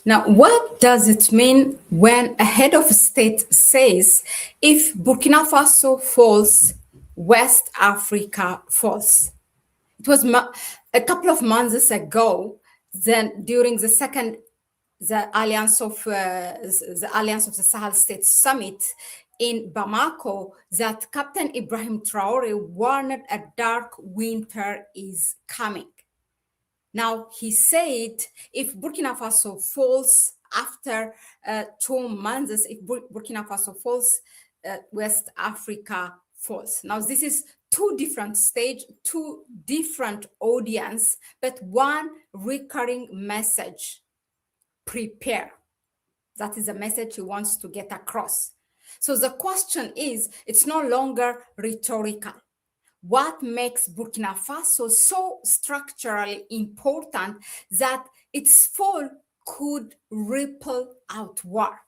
Now, what does it mean when a head of state says, if Burkina Faso falls, West Africa falls? It was a couple of months ago, then during the Alliance of the Sahel States Summit in Bamako, that Captain Ibrahim Traoré warned a dark winter is coming. Now, he said if Burkina Faso falls after 2 months, if Burkina Faso falls, West Africa falls. Now, this is two different stage, two different audience, but one recurring message: prepare. That is the message he wants to get across. So the question is, it's no longer rhetorical. What makes Burkina Faso so structurally important that its fall could ripple outward?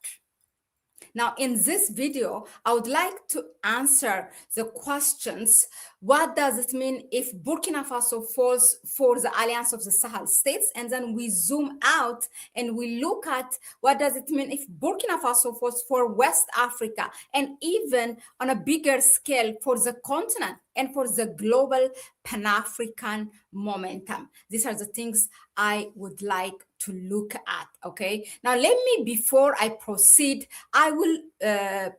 Now, in this video, I would like to answer the questions: what does it mean if Burkina Faso falls for the Alliance of the Sahel States? And then we zoom out and we look at what does it mean if Burkina Faso falls for West Africa, and even on a bigger scale for the continent and for the global Pan-African momentum. These are the things I would like to look at, okay? Now, let me, before I proceed, I will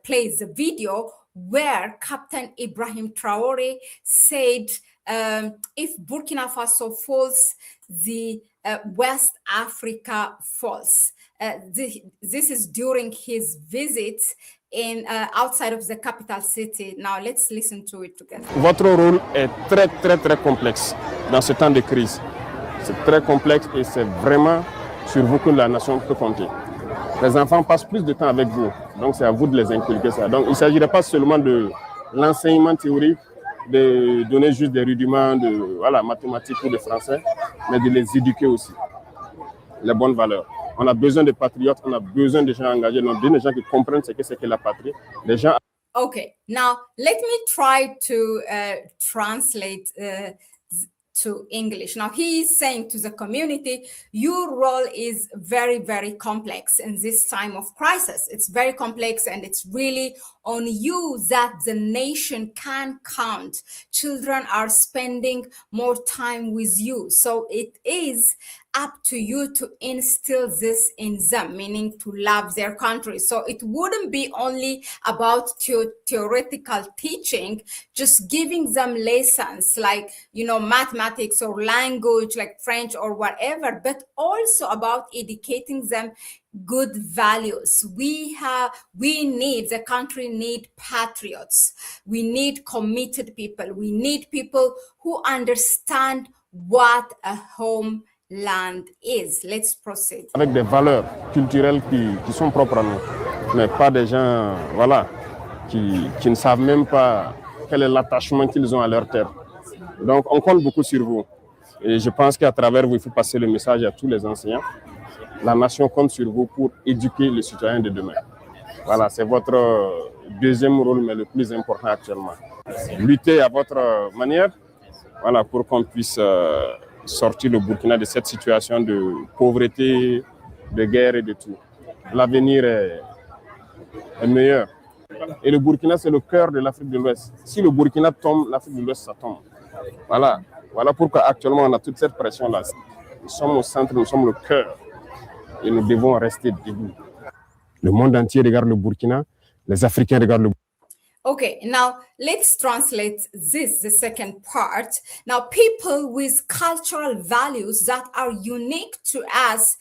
play the video where Captain Ibrahim Traoré said, if Burkina Faso falls, the West Africa falls. This is during his visit in outside of the capital city. Now, let's listen to it together. Votre rôle est très, très, très complexe dans ce temps de crise. C'est très complexe et c'est vraiment sur vous que la nation peut compter. Les enfants passent plus de temps avec vous, donc c'est à vous de les inculquer ça. Donc il ne s'agirait pas seulement de l'enseignement théorique, de donner juste des rudiments de mathématiques ou de français, mais de les éduquer aussi, les bonnes valeurs. On a besoin de patriotes, on a besoin de gens engagés, on a besoin de gens qui comprennent ce que c'est que la patrie. Des gens... Okay, now let me try to translate to English. Now, he is saying to the community, your role is very, very complex in this time of crisis. It's very complex, and it's really on you that the nation can count. Children are spending more time with you. So it is up to you to instill this in them, meaning to love their country. So it wouldn't be only about theoretical teaching, just giving them lessons like, mathematics or language like French or whatever, but also about educating them good values. The country need patriots. We need committed people. We need people who understand what a homeland is. Let's proceed. Avec des valeurs culturelles qui sont propres à nous, mais pas des gens, qui ne savent même pas quel est l'attachement qu'ils ont à leur terre. Donc, on compte beaucoup sur vous. Et je pense qu'à travers vous, il faut passer le message à tous les enseignants. La nation compte sur vous pour éduquer les citoyens de demain. Voilà, c'est votre deuxième rôle, mais le plus important actuellement. Lutter à votre manière, pour qu'on puisse sortir le Burkina de cette situation de pauvreté, de guerre et de tout. L'avenir est meilleur. Et le Burkina, c'est le cœur de l'Afrique de l'Ouest. Si le Burkina tombe, l'Afrique de l'Ouest, ça tombe. Voilà pourquoi actuellement on a toute cette pression-là. Nous sommes au centre, nous sommes le cœur. Et nous devons rester debout. Le monde entier regarde le Burkina, les Africains regardent le Burkina. Okay, now let's translate the second part. Now, people with cultural values that are unique to us,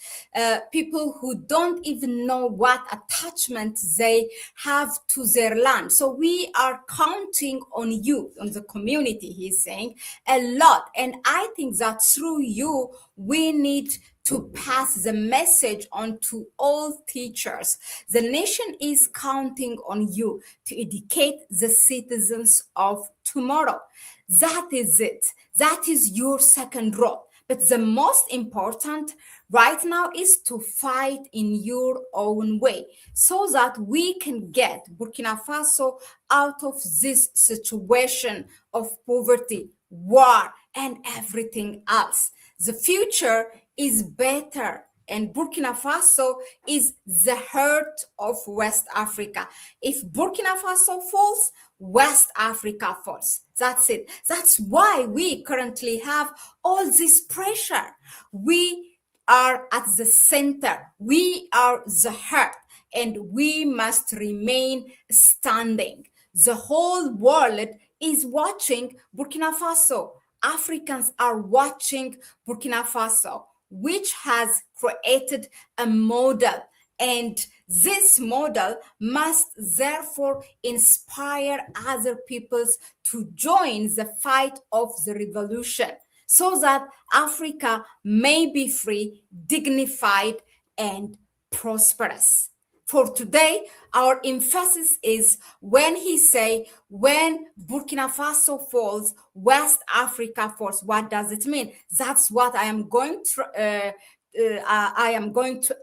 people who don't even know what attachment they have to their land. So we are counting on you, on the community, he's saying, a lot. And I think that through you, we need to pass the message on to all teachers. The nation is counting on you to educate the citizens of tomorrow. That is it. That is your second role. But the most important right now is to fight in your own way so that we can get Burkina Faso out of this situation of poverty, war, and everything else. The future is better and Burkina Faso is the heart of West Africa. If Burkina Faso falls, West Africa falls. That's it. That's why we currently have all this pressure. We are at the center. We are the heart, and we must remain standing. The whole world is watching Burkina Faso. Africans are watching Burkina Faso, which has created a model. And this model must therefore inspire other peoples to join the fight of the revolution so that Africa may be free, dignified, and prosperous. For today, our emphasis is when he say, when Burkina Faso falls, West Africa falls. What does it mean? That's what I am going to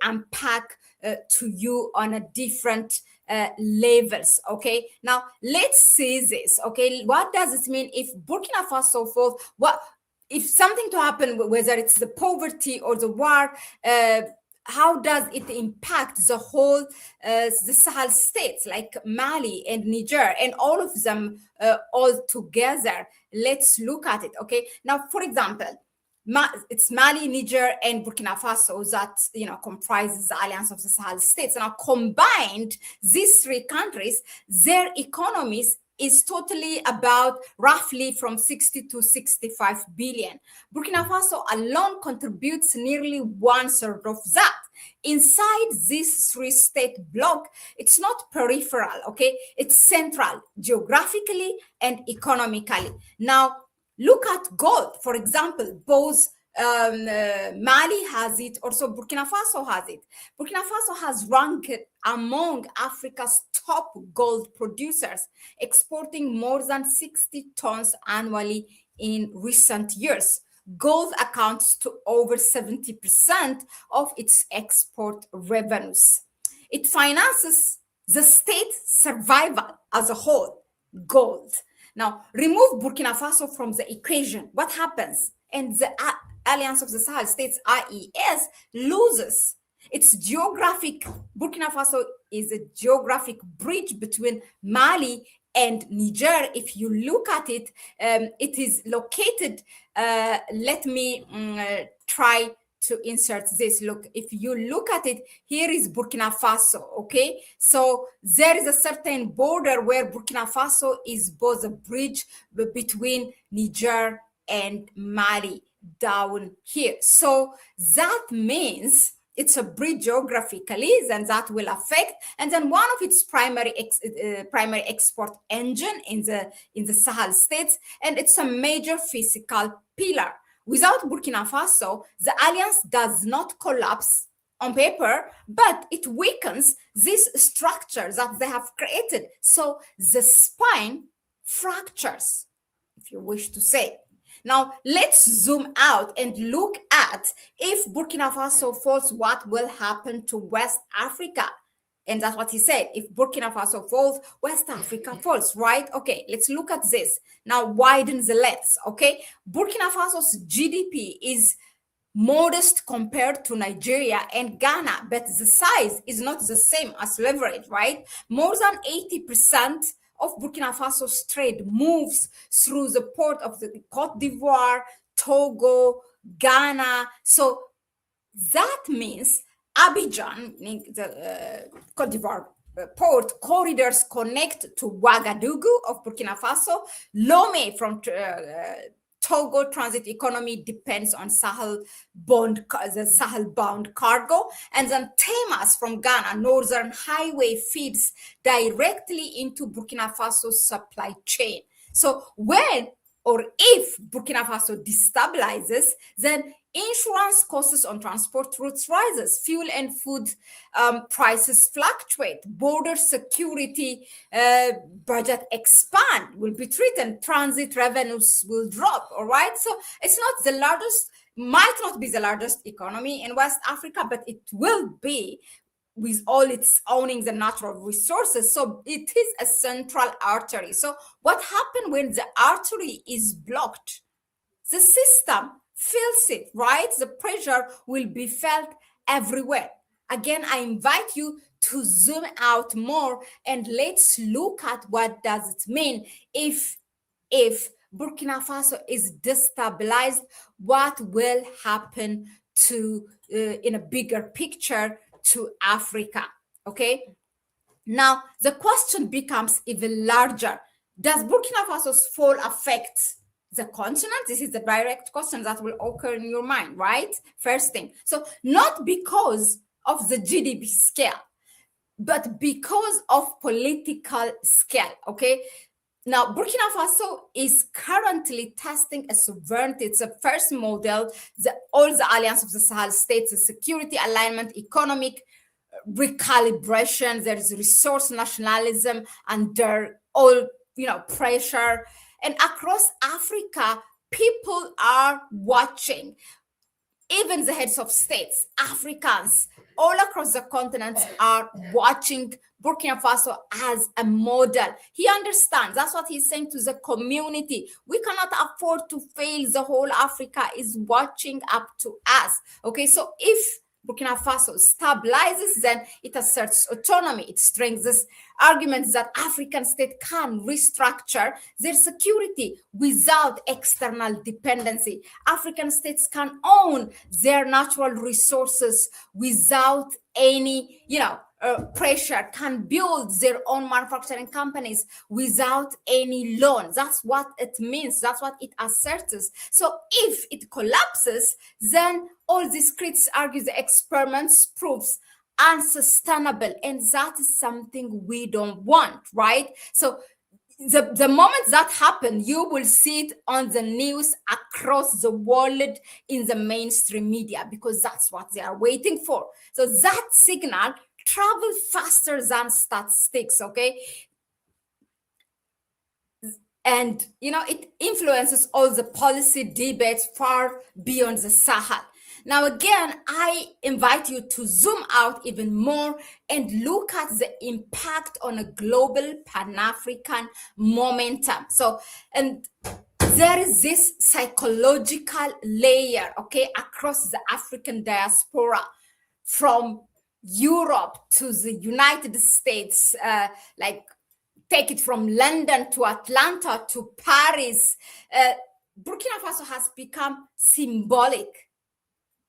unpack to you on a different levels. Okay, now let's see this. Okay, what does it mean if Burkina Faso falls? What if something to happen, whether it's the poverty or the war? How does it impact the whole the Sahel states like Mali and Niger and all of them all together? Let's look at it. Okay, now for example, it's Mali, Niger, and Burkina Faso that comprises the Alliance of the Sahel States. Now combined, these three countries, their economies is totally about roughly from 60 to 65 billion. Burkina Faso alone contributes nearly 1/3 of that. Inside this three-state bloc, it's not peripheral, okay? It's central geographically and economically. Now, look at gold, for example, both Mali has it, also Burkina Faso has it. Burkina Faso has ranked among Africa's top gold producers, exporting more than 60 tons annually in recent years. Gold accounts to over 70% of its export revenues. It finances the state survival as a whole, gold. Now, remove Burkina Faso from the equation. What happens? And the Alliance of the Sahel States, AES, loses. Its geographic, Burkina Faso is a geographic bridge between Mali and Niger. If you look at it, it is located, let me try to insert this. Look, if you look at it, here is Burkina Faso, okay? So there is a certain border where Burkina Faso is both a bridge between Niger and Mali down here. So that means it's a bridge geographically, then that will affect, and then one of its primary export engine in the Sahel states, and it's a major physical pillar. Without Burkina Faso, the alliance does not collapse on paper, but it weakens this structure that they have created. So the spine fractures, if you wish to say. Now, let's zoom out and look at if Burkina Faso falls, what will happen to West Africa? And that's what he said. If Burkina Faso falls, West Africa falls, right? Okay, let's look at this. Now, widen the lens, okay? Burkina Faso's GDP is modest compared to Nigeria and Ghana, but the size is not the same as leverage, right? More than 80% of Burkina Faso's trade moves through the port of the Côte d'Ivoire, Togo, Ghana. So that means Abidjan, the Côte d'Ivoire port corridors connect to Ouagadougou of Burkina Faso. Lomé from Togo transit economy depends on the Sahel-bound cargo, and then Temas from Ghana, northern highway feeds directly into Burkina Faso's supply chain. So when or if Burkina Faso destabilizes, then insurance costs on transport routes rises, fuel and food prices fluctuate, border security budget expand, will be threatened, transit revenues will drop, all right? So it's not the largest, might not be the largest economy in West Africa, but it will be with all its owning the natural resources. So it is a central artery. So what happens when the artery is blocked? The system feels it, right? The pressure will be felt everywhere. Again, I invite you to zoom out more and let's look at what does it mean if Burkina Faso is destabilized, what will happen to in a bigger picture to Africa. Okay. Now the question becomes even larger. Does Burkina Faso's fall affect the continent? This is the direct question that will occur in your mind, right? First thing. So not because of the GDP scale, but because of political scale. Okay. Now, Burkina Faso is currently testing a sovereignty. It's a first model, all the Alliance of the Sahel States, the security alignment, economic recalibration, there is resource nationalism under all, pressure. And across Africa, people are watching. Even the heads of states, Africans, all across the continent are watching Burkina Faso as a model. He understands. That's what he's saying to the community. We cannot afford to fail. The whole Africa is watching up to us. Okay, so if Burkina Faso stabilizes, then it asserts autonomy. It strengthens arguments that African states can restructure their security without external dependency. African states can own their natural resources without any, pressure, can build their own manufacturing companies without any loan. That's what it means. That's what it asserts. So if it collapses, then all these critics argue the experiments proves unsustainable, and that is something we don't want, right? So the moment that happens, you will see it on the news across the world in the mainstream media, because that's what they are waiting for. So that signal travel faster than statistics, okay? And, it influences all the policy debates far beyond the Sahel. Now, again, I invite you to zoom out even more and look at the impact on a global Pan-African momentum. So, and there is this psychological layer, okay, across the African diaspora, from Europe to the United States, take it from London to Atlanta to Paris. Burkina Faso has become symbolic.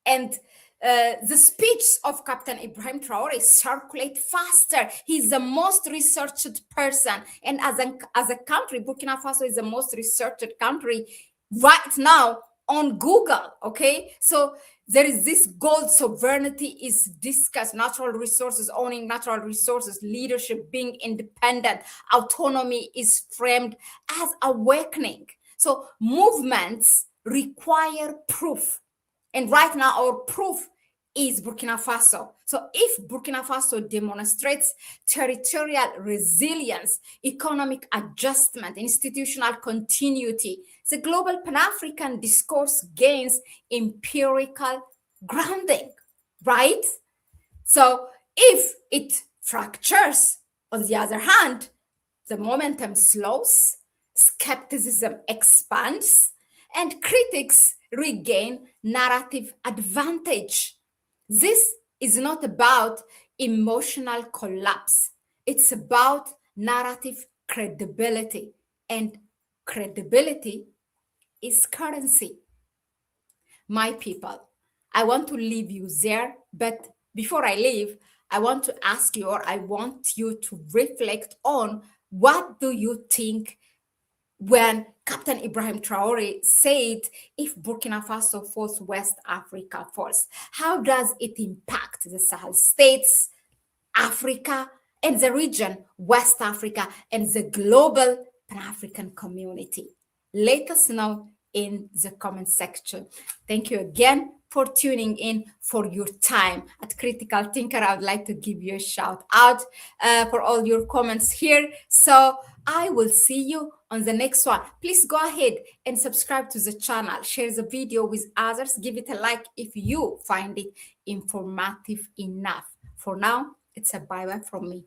And the speech of Captain Ibrahim Traoré circulate faster. He's the most researched person. And as a country, Burkina Faso is the most researched country right now on Google, okay? So there is this gold sovereignty is discussed, natural resources, owning natural resources, leadership, being independent, autonomy is framed as awakening. So movements require proof. And right now our proof is Burkina Faso. So if Burkina Faso demonstrates territorial resilience, economic adjustment, institutional continuity, the global Pan-African discourse gains empirical grounding, right? So if it fractures, on the other hand, the momentum slows, skepticism expands, and critics regain narrative advantage. This is not about emotional collapse. It's about narrative credibility, and credibility is currency. My people, I want to leave you there, but before I leave, I want to ask you, or I want you to reflect on, what do you think when Captain Ibrahim Traoré said, if Burkina Faso falls, West Africa falls? How does it impact the Sahel states, Africa, and the region, West Africa, and the global Pan-African community? Let us know in the comment section. Thank you again for tuning in, for your time. At Critical Thinker, I would like to give you a shout out for all your comments here. So I will see you on the next one. Please go ahead and subscribe to the channel, share the video with others, give it a like if you find it informative enough. For now, it's a bye-bye from me.